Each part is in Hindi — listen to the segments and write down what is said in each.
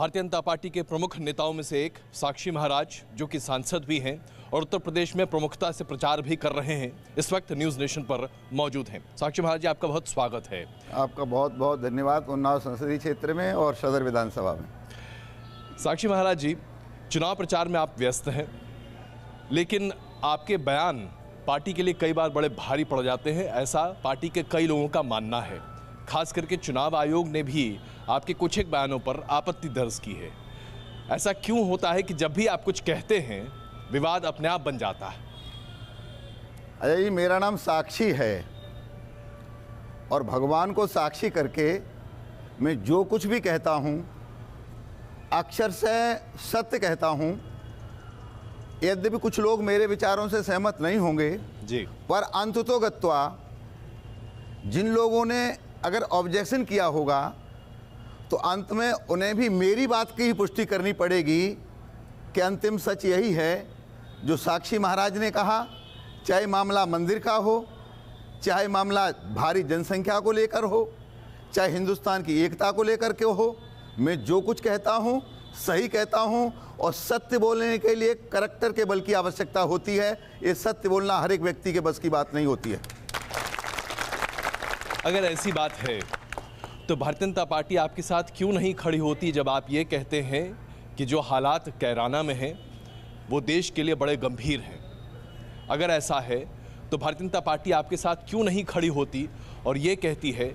भारतीय जनता पार्टी के प्रमुख नेताओं में से एक साक्षी महाराज, जो कि सांसद भी हैं और उत्तर प्रदेश में प्रमुखता से प्रचार भी कर रहे हैं, इस वक्त न्यूज़ नेशन पर मौजूद हैं। साक्षी महाराज जी, आपका बहुत स्वागत है। आपका बहुत बहुत धन्यवाद। उन्नाव संसदीय क्षेत्र में और सदर विधानसभा में। साक्षी महाराज जी, चुनाव प्रचार में आप व्यस्त हैं, लेकिन आपके बयान पार्टी के लिए कई बार बड़े भारी पड़ जाते हैं, ऐसा पार्टी के कई लोगों का मानना है। खास करके चुनाव आयोग ने भी आपके कुछ एक बयानों पर आपत्ति दर्ज की है। ऐसा क्यों होता है कि जब भी आप कुछ कहते हैं विवाद अपने आप बन जाता है? अजय जी, मेरा नाम साक्षी है और भगवान को साक्षी करके मैं जो कुछ भी कहता हूँ अक्षर से सत्य कहता हूँ। यद्यपि कुछ लोग मेरे विचारों से सहमत नहीं होंगे जी, पर अंततोगत्वा जिन लोगों ने अगर ऑब्जेक्शन किया होगा तो अंत में उन्हें भी मेरी बात की ही पुष्टि करनी पड़ेगी कि अंतिम सच यही है जो साक्षी महाराज ने कहा। चाहे मामला मंदिर का हो, चाहे मामला भारी जनसंख्या को लेकर हो, चाहे हिंदुस्तान की एकता को लेकर के हो, मैं जो कुछ कहता हूँ सही कहता हूँ। और सत्य बोलने के लिए करैक्टर के बल की आवश्यकता होती है। ये सत्य बोलना हर एक व्यक्ति के बस की बात नहीं होती है। अगर ऐसी बात है तो भारतीय जनता पार्टी आपके साथ क्यों नहीं खड़ी होती जब आप ये कहते हैं कि जो हालात कैराना में हैं वो देश के लिए बड़े गंभीर हैं? अगर ऐसा है तो भारतीय जनता पार्टी आपके साथ क्यों नहीं खड़ी होती और ये कहती है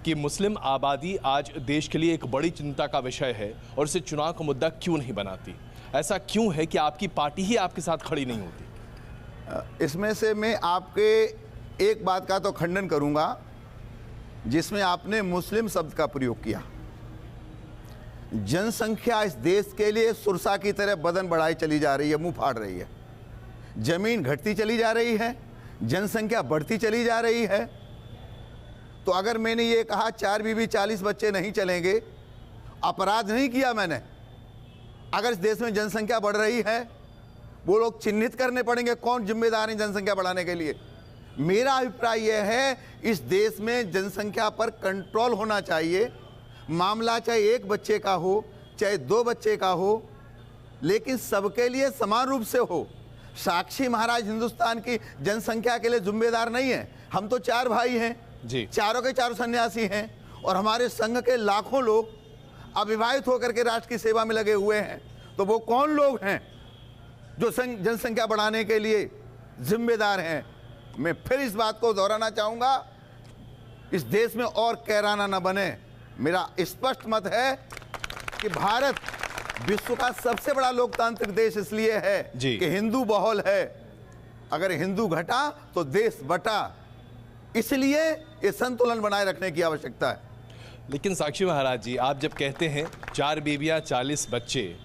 कि मुस्लिम आबादी आज देश के लिए एक बड़ी चिंता का विषय है और इसे चुनाव का मुद्दा क्यों नहीं बनाती? ऐसा क्यों है कि आपकी पार्टी ही आपके साथ खड़ी नहीं होती? इसमें से मैं आपके एक बात का तो खंडन करूंगा जिसमें आपने मुस्लिम शब्द का प्रयोग किया। जनसंख्या इस देश के लिए सुरसा की तरह बदन बढ़ाई चली जा रही है, मुंह फाड़ रही है। जमीन घटती चली जा रही है, जनसंख्या बढ़ती चली जा रही है। तो अगर मैंने ये कहा 4 बीबी 40 बच्चे नहीं चलेंगे, अपराध नहीं किया मैंने। अगर इस देश में जनसंख्या बढ़ रही है, वो लोग चिन्हित करने पड़ेंगे कौन जिम्मेदार है जनसंख्या बढ़ाने के लिए। मेरा अभिप्राय यह है इस देश में जनसंख्या पर कंट्रोल होना चाहिए। मामला चाहे 1 बच्चे का हो, चाहे 2 बच्चे का हो, लेकिन सबके लिए समान रूप से हो। साक्षी महाराज हिंदुस्तान की जनसंख्या के लिए जिम्मेदार नहीं है। हम तो 4 भाई हैं जी, चारों के चारों सन्यासी हैं और हमारे संघ के लाखों लोग अविवाहित होकर के राष्ट्र की सेवा में लगे हुए हैं। तो वो कौन लोग हैं जो जनसंख्या बढ़ाने के लिए जिम्मेदार हैं? मैं फिर इस बात को दोहराना चाहूँगा, इस देश में और कैराना न बने। मेरा स्पष्ट मत है कि भारत विश्व का सबसे बड़ा लोकतांत्रिक देश इसलिए है कि हिंदू बहुल है। अगर हिंदू घटा तो देश बटा, इसलिए ये संतुलन बनाए रखने की आवश्यकता है। लेकिन साक्षी महाराज जी, आप जब कहते हैं 4 बीबियाँ 40 बच्चे,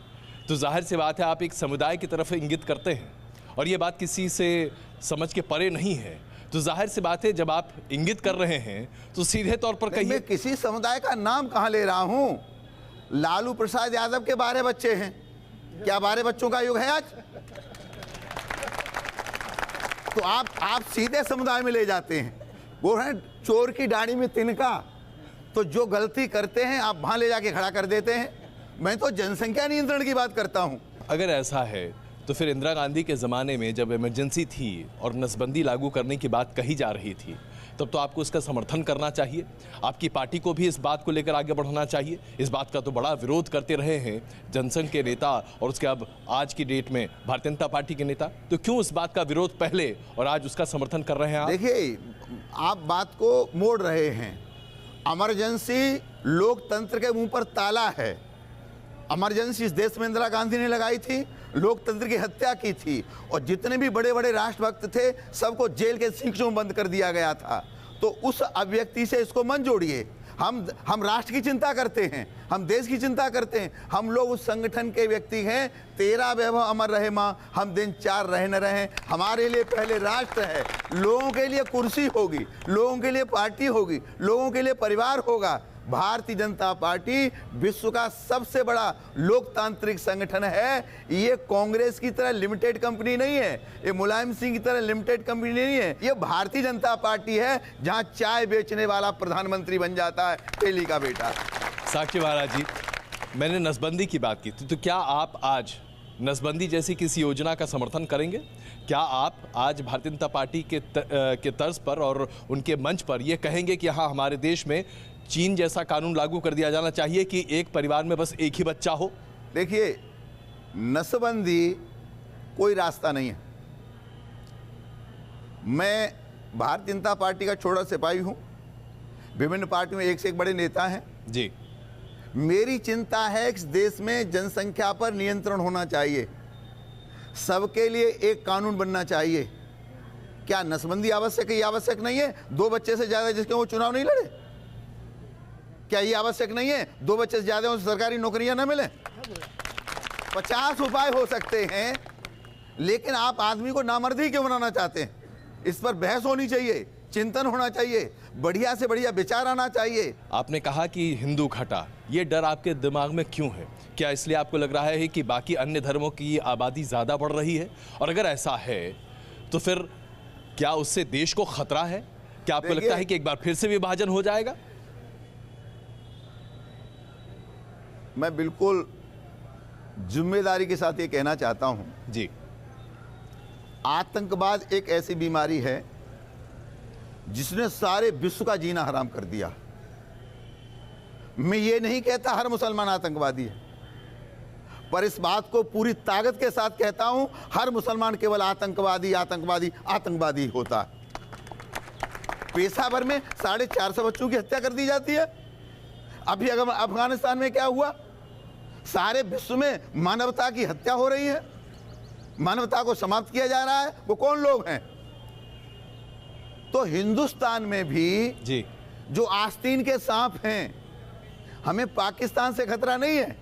तो जाहिर सी बात है आप एक समुदाय की तरफ इंगित करते हैं और ये बात किसी से समझ के परे नहीं है। तो जाहिर सी बात है जब आप इंगित कर रहे हैं तो सीधे तौर पर कहिए। मैं किसी समुदाय का नाम कहाँ ले रहा हूँ? लालू प्रसाद यादव के 12 बच्चे हैं। क्या 12 बच्चों का युग है आज? तो आप सीधे समुदाय में ले जाते हैं। वो है चोर की दाढ़ी में तिनका। तो जो गलती करते हैं आप वहां ले जाके खड़ा कर देते हैं। मैं तो जनसंख्या नियंत्रण की बात करता हूं। अगर ऐसा है तो फिर इंदिरा गांधी के ज़माने में जब इमरजेंसी थी और नसबंदी लागू करने की बात कही जा रही थी, तब तो आपको इसका समर्थन करना चाहिए। आपकी पार्टी को भी इस बात को लेकर आगे बढ़ना चाहिए। इस बात का तो बड़ा विरोध करते रहे हैं जनसंघ के नेता और उसके अब आज की डेट में भारतीय जनता पार्टी के नेता। तो क्यों इस बात का विरोध पहले और आज उसका समर्थन कर रहे हैं आप? देखिए, आप बात को मोड़ रहे हैं। इमरजेंसी लोकतंत्र के मुंह पर ताला है। इमरजेंसी इस देश में इंदिरा गांधी ने लगाई थी, लोकतंत्र की हत्या की थी और जितने भी बड़े बड़े राष्ट्रभक्त थे सबको जेल के सीखों में बंद कर दिया गया था। तो उस अभिव्यक्ति से इसको मन जोड़िए। हम राष्ट्र की चिंता करते हैं, हम देश की चिंता करते हैं। हम लोग उस संगठन के व्यक्ति हैं। तेरा वैभव अमर रहे माँ, हम दिन 4 रहे न रहे। हमारे लिए पहले राष्ट्र है, लोगों के लिए कुर्सी होगी, लोगों के लिए पार्टी होगी, लोगों के लिए परिवार होगा। भारतीय जनता पार्टी विश्व का सबसे बड़ा लोकतांत्रिक संगठन है। ये कांग्रेस की तरह लिमिटेड कंपनी नहीं है, ये मुलायम सिंह की तरह लिमिटेड कंपनी नहीं है। ये भारतीय जनता पार्टी है जहां चाय बेचने वाला प्रधानमंत्री बन जाता है, तेली का बेटा। साक्षी महाराज जी, मैंने नसबंदी की बात की थी, तो क्या आप आज नसबंदी जैसी किसी योजना का समर्थन करेंगे? क्या आप आज भारतीय जनता पार्टी के तर्ज पर और उनके मंच पर यह कहेंगे कि हाँ, हमारे देश में चीन जैसा कानून लागू कर दिया जाना चाहिए कि एक परिवार में बस एक ही बच्चा हो? देखिए, नसबंदी कोई रास्ता नहीं है। मैं भारतीय जनता पार्टी का छोटा सिपाही हूं, विभिन्न पार्टियों में एक से एक बड़े नेता हैं जी। मेरी चिंता है कि इस देश में जनसंख्या पर नियंत्रण होना चाहिए, सबके लिए एक कानून बनना चाहिए। क्या नसबंदी आवश्यक है? ये आवश्यक नहीं है। 2 बच्चे से ज्यादा जिसके वो चुनाव नहीं लड़े, क्या ये आवश्यक नहीं है? 2 बच्चे से ज्यादा उनसे सरकारी नौकरियां ना मिले? 50 उपाय हो सकते हैं, लेकिन आप आदमी को नामर्दी क्यों बनाना चाहते हैं? इस पर बहस होनी चाहिए, चिंतन होना चाहिए, बढ़िया से बढ़िया विचार आना चाहिए। आपने कहा कि हिंदू घटा, ये डर आपके दिमाग में क्यों है? क्या इसलिए आपको लग रहा है कि बाकी अन्य धर्मों की आबादी ज़्यादा बढ़ रही है? और अगर ऐसा है तो फिर क्या उससे देश को खतरा है? क्या आपको लगता है कि एक बार फिर से विभाजन हो जाएगा? मैं बिल्कुल जिम्मेदारी के साथ ये कहना चाहता हूं जी। आतंकवाद एक ऐसी बीमारी है जिसने सारे विश्व का जीना हराम कर दिया। मैं ये नहीं कहता हर मुसलमान आतंकवादी है, पर इस बात को पूरी ताकत के साथ कहता हूं, हर मुसलमान केवल आतंकवादी आतंकवादी आतंकवादी होता है। पेशा भर में 450 बच्चों की हत्या कर दी जाती है। अभी अगर अफगानिस्तान में क्या हुआ, सारे विश्व में मानवता की हत्या हो रही है, मानवता को समाप्त किया जा रहा है। वो कौन लोग हैं? तो हिंदुस्तान में भी जी, जो आस्तीन के सांप हैं, हमें पाकिस्तान से खतरा नहीं है,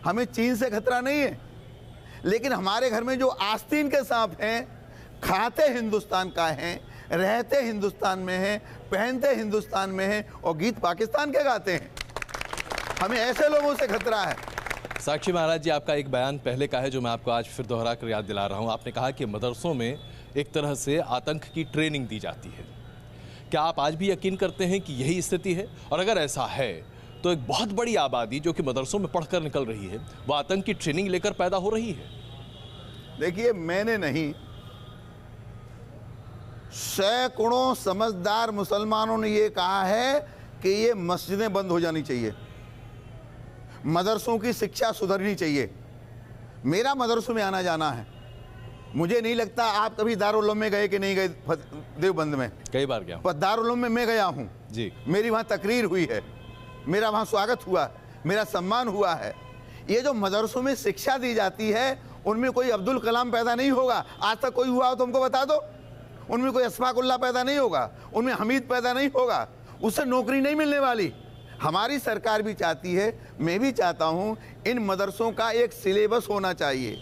हमें चीन से खतरा नहीं है, लेकिन हमारे घर में जो आस्तीन के सांप हैं, खाते हिंदुस्तान का हैं, रहते हिंदुस्तान में हैं, पहनते हिंदुस्तान में हैं और गीत पाकिस्तान के गाते हैं। हमें ऐसे लोगों से खतरा है। साक्षी महाराज जी, आपका एक बयान पहले का है जो मैं आपको आज फिर दोहरा कर याद दिला रहा हूं। आपने कहा कि मदरसों में एक तरह से आतंक की ट्रेनिंग दी जाती है। क्या आप आज भी यकीन करते हैं कि यही स्थिति है? और अगर ऐसा है तो एक बहुत बड़ी आबादी जो कि मदरसों में पढ़कर निकल रही है, वो आतंक की ट्रेनिंग लेकर पैदा हो रही है। देखिए, मैंने नहीं, सैकड़ों समझदार मुसलमानों ने यह कहा है कि ये मस्जिदें बंद हो जानी चाहिए, मदरसों की शिक्षा सुधरनी चाहिए। मेरा मदरसों में आना जाना है। मुझे नहीं लगता आप कभी दारुल उलूम में गए कि नहीं गए। देवबंद में कई बार गया, पर दारुल उलूम में मैं गया हूं जी। मेरी वहां तकरीर हुई है, मेरा वहां स्वागत हुआ, मेरा सम्मान हुआ है। ये जो मदरसों में शिक्षा दी जाती है, उनमें कोई अब्दुल कलाम पैदा नहीं होगा। आज तक कोई हुआ हो तो हमको बता दो। उनमें कोई अशफाकुल्लाह पैदा नहीं होगा, उनमें हमीद पैदा नहीं होगा, उससे नौकरी नहीं मिलने वाली। हमारी सरकार भी चाहती है, मैं भी चाहता हूं, इन मदरसों का एक सिलेबस होना चाहिए,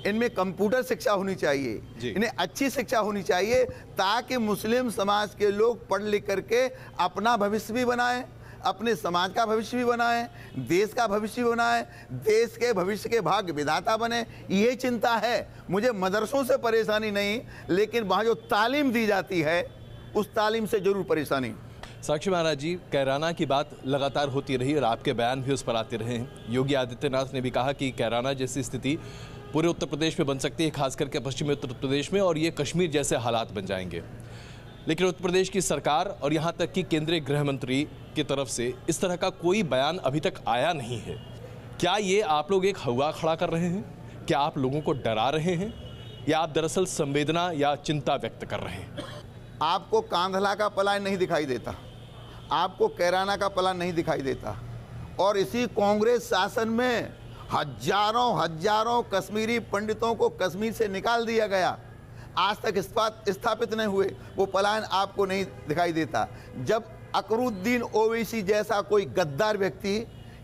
इनमें कंप्यूटर शिक्षा होनी चाहिए, इन्हें अच्छी शिक्षा होनी चाहिए, ताकि मुस्लिम समाज के लोग पढ़ लिख करके अपना भविष्य भी बनाएं, अपने समाज का भविष्य भी बनाएं, देश का भविष्य भी बनाएं, देश के भविष्य के भाग्य विधाता बने। ये चिंता है मुझे। मदरसों से परेशानी नहीं, लेकिन वहाँ जो तालीम दी जाती है उस तालीम से जरूर परेशानी। साक्षी महाराज जी, कैराना की बात लगातार होती रही और आपके बयान भी उस पर आते रहे हैं। योगी आदित्यनाथ ने भी कहा कि कैराना जैसी स्थिति पूरे उत्तर प्रदेश में बन सकती है, खास करके पश्चिमी उत्तर प्रदेश में, और ये कश्मीर जैसे हालात बन जाएंगे। लेकिन उत्तर प्रदेश की सरकार और यहाँ तक कि केंद्रीय गृह मंत्री की तरफ से इस तरह का कोई बयान अभी तक आया नहीं है। क्या ये आप लोग एक हवा खड़ा कर रहे हैं? क्या आप लोगों को डरा रहे हैं, या आप दरअसल संवेदना या चिंता व्यक्त कर रहे हैं? आपको कांधला का पलायन नहीं दिखाई देता, आपको कैराना का पलायन नहीं दिखाई देता, और इसी कांग्रेस शासन में हजारों कश्मीरी पंडितों को कश्मीर से निकाल दिया गया, आज तक स्थापित नहीं हुए। वो पलायन आपको नहीं दिखाई देता। जब अकरुद्दीन ओवैसी जैसा कोई गद्दार व्यक्ति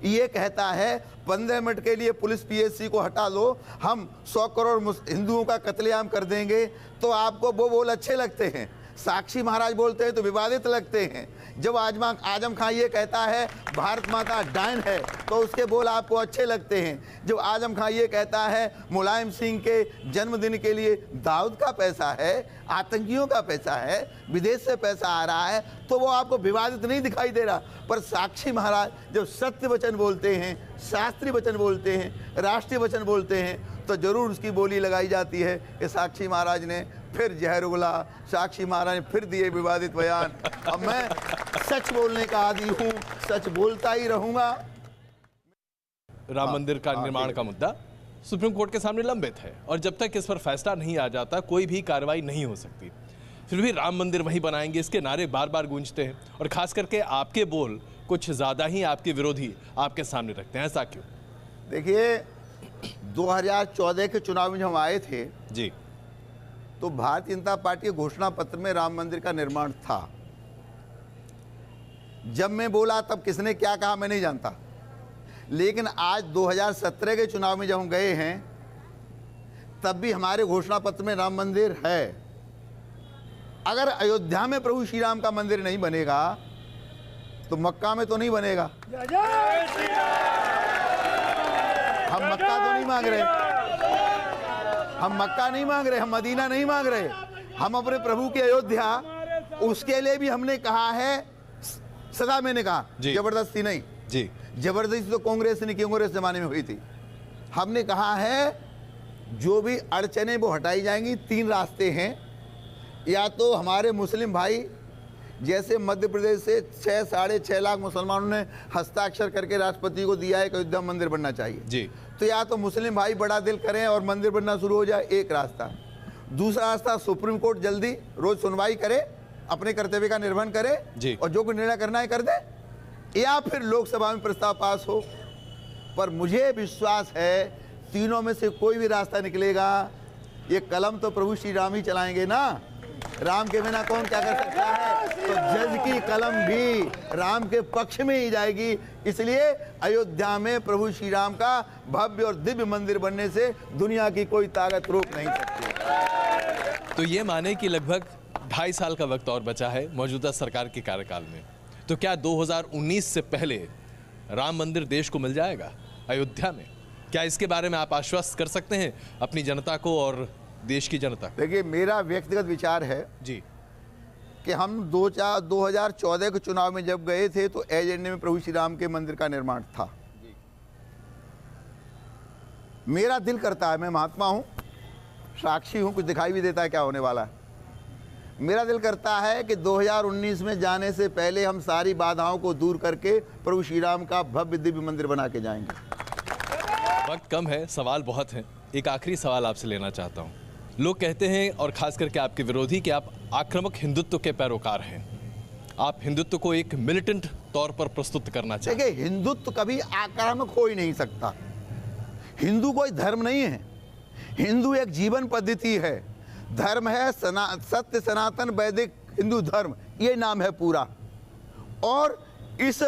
ये कहता है 15 मिनट के लिए पुलिस पीएससी को हटा लो, हम 100 करोड़ हिंदुओं का कत्लेआम कर देंगे, तो आपको वो बोल अच्छे लगते हैं। साक्षी महाराज बोलते हैं तो विवादित लगते हैं। जब आजम खां ये कहता है भारत माता डायन है तो उसके बोल आपको अच्छे लगते हैं। जब आजम खां ये कहता है मुलायम सिंह के जन्मदिन के लिए दाऊद का पैसा है, आतंकियों का पैसा है, विदेश से पैसा आ रहा है, तो वो आपको विवादित नहीं दिखाई दे रहा। पर साक्षी महाराज जब सत्य वचन बोलते हैं, शास्त्रीय वचन बोलते हैं, राष्ट्रीय वचन बोलते हैं, तो जरूर उसकी बोली लगाई जाती है कि साक्षी महाराज ने फिर जहर उगला, साक्षी महाराज ने फिर दिए विवादित बयान। अब मैं सच बोलने का आदी हूँ, सच बोलता ही रहूंगा। राम मंदिर का निर्माण का मुद्दा सुप्रीम कोर्ट के सामने लंबित है और जब तक इस पर फैसला नहीं आ जाता कोई भी कार्रवाई नहीं हो सकती। फिर भी राम मंदिर वहीं बनाएंगे, इसके नारे बार बार गूंजते हैं और खास करके आपके बोल कुछ ज्यादा ही आपके विरोधी आपके सामने रखते हैं। ऐसा क्यों? देखिए 2014 के चुनाव में जब हम आए थे जी, तो भारतीय जनता पार्टी के घोषणा पत्र में राम मंदिर का निर्माण था। जब मैं बोला तब किसने क्या कहा मैं नहीं जानता, लेकिन आज 2017 के चुनाव में जब हम गए हैं तब भी हमारे घोषणा पत्र में राम मंदिर है। अगर अयोध्या में प्रभु श्री राम का मंदिर नहीं बनेगा तो मक्का में तो नहीं बनेगा। हम मक्का तो नहीं मांग रहे, हम मक्का नहीं मांग रहे, हम मदीना नहीं मांग रहे, हम अपने प्रभु की अयोध्या, उसके लिए भी हमने कहा है, सदा मैंने कहा, जबरदस्ती नहीं जी, जबरदस्ती तो कांग्रेस ने की, कांग्रेस जमाने में हुई थी। हमने कहा है जो भी अड़चने वो हटाई जाएंगी। 3 रास्ते हैं, या तो हमारे मुस्लिम भाई जैसे मध्य प्रदेश से 6-6.5 लाख मुसलमानों ने हस्ताक्षर करके राष्ट्रपति को दिया है कि अयोध्या मंदिर बनना चाहिए जी, तो या तो मुस्लिम भाई बड़ा दिल करें और मंदिर बनना शुरू हो जाए, एक रास्ता। दूसरा रास्ता सुप्रीम कोर्ट जल्दी रोज सुनवाई करे, अपने कर्तव्य का निर्वहन करे और जो कोई निर्णय करना है कर दे, या फिर लोकसभा में प्रस्ताव पास हो। पर मुझे विश्वास है तीनों में से कोई भी रास्ता निकलेगा, ये कलम तो प्रभु श्री राम ही चलाएंगे ना, राम के बिना कौन क्या कर सकता है। तो जज की कलम भी राम के पक्ष में ही जाएगी। इसलिए अयोध्या में प्रभु श्री राम का भव्य और दिव्य मंदिर बनने से दुनिया की कोई ताकत रोक नहीं सकती। तो ये माने कि लगभग 2.5 साल का वक्त और बचा है मौजूदा सरकार के कार्यकाल में, तो क्या 2019 से पहले राम मंदिर देश को मिल जाएगा अयोध्या में? क्या इसके बारे में आप आश्वस्त कर सकते हैं अपनी जनता को और देश की जनता? देखिए मेरा व्यक्तिगत विचार है जी कि हम 2014 के चुनाव में जब गए थे तो एजेंडे में प्रभु श्री राम के मंदिर का निर्माण था। मेरा दिल करता है, मैं महात्मा हूं, साक्षी हूं, कुछ दिखाई भी देता है क्या होने वाला है। मेरा दिल करता है कि 2019 में जाने से पहले हम सारी बाधाओं को दूर करके प्रभु श्री राम का भव्य दिव्य मंदिर बना के जाएंगे। वक्त कम है, सवाल बहुत हैं। एक आखिरी सवाल आपसे लेना चाहता हूं। लोग कहते हैं और खास करके आपके विरोधी कि आप आक्रामक हिंदुत्व के पैरोकार हैं, आप हिंदुत्व को एक मिलिटेंट तौर पर प्रस्तुत करना चाहते हैं। देखिए हिंदुत्व कभी आक्रामक हो ही नहीं सकता। हिंदू कोई धर्म नहीं है, हिंदू एक जीवन पद्धति है। धर्म है सत्य सनातन वैदिक हिंदू धर्म, ये नाम है पूरा। और इस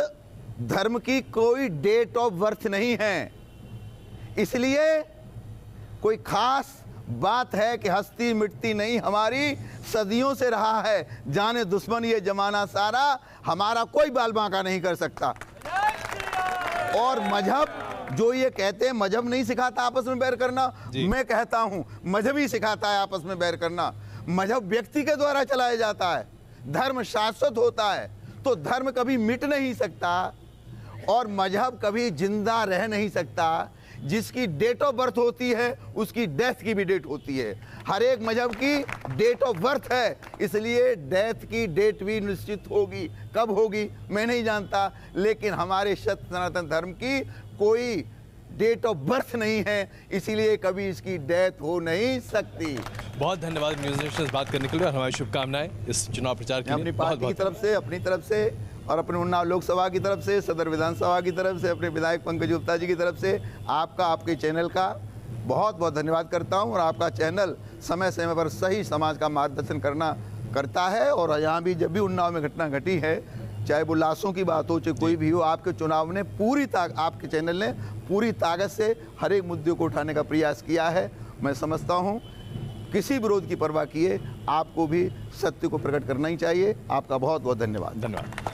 धर्म की कोई डेट ऑफ बर्थ नहीं है, इसलिए कोई खास बात है कि हस्ती मिटती नहीं, हमारी सदियों से रहा है। जाने दुश्मन ये जमाना सारा, हमारा कोई बाल बांका नहीं कर सकता। और मजहब जो ये कहते हैं मजहब नहीं सिखाता आपस में बैर करना, मैं कहता हूं मजहब ही सिखाता है आपस में बैर करना। मजहब व्यक्ति के द्वारा चलाया जाता है, धर्म शाश्वत होता है, तो धर्म कभी मिट नहीं सकता और मजहब कभी जिंदा रह नहीं सकता। जिसकी डेट ऑफ बर्थ होती है उसकी डेथ की भी डेट होती है। हर एक मजहब की डेट ऑफ बर्थ है, इसलिए डेथ की डेट भी निश्चित होगी। कब होगी मैं नहीं जानता, लेकिन हमारे सत्य सनातन धर्म की कोई डेट ऑफ बर्थ नहीं है, इसीलिए कभी इसकी डेथ हो नहीं सकती। बहुत धन्यवाद न्यूज़ नेशन से बात करने के लिए और हमारी शुभकामनाएं इस चुनाव प्रचार के लिए। अपनी पार्टी की तरफ से, अपनी तरफ से और अपने उन्नाव लोकसभा की तरफ से, सदर विधानसभा की तरफ से, अपने विधायक पंकज गुप्ता जी की तरफ से आपका, आपके चैनल का बहुत बहुत धन्यवाद करता हूं। और आपका चैनल समय समय पर सही समाज का मार्गदर्शन करता है। और यहाँ भी जब भी उन्नाव में घटना घटी है, चाहे वो लाशों की बात हो चाहे कोई भी हो, आपके चुनाव ने आपके चैनल ने पूरी ताकत से हर एक मुद्दे को उठाने का प्रयास किया है। मैं समझता हूँ किसी विरोध की परवाह किए आपको भी सत्य को प्रकट करना ही चाहिए। आपका बहुत बहुत धन्यवाद। धन्यवाद।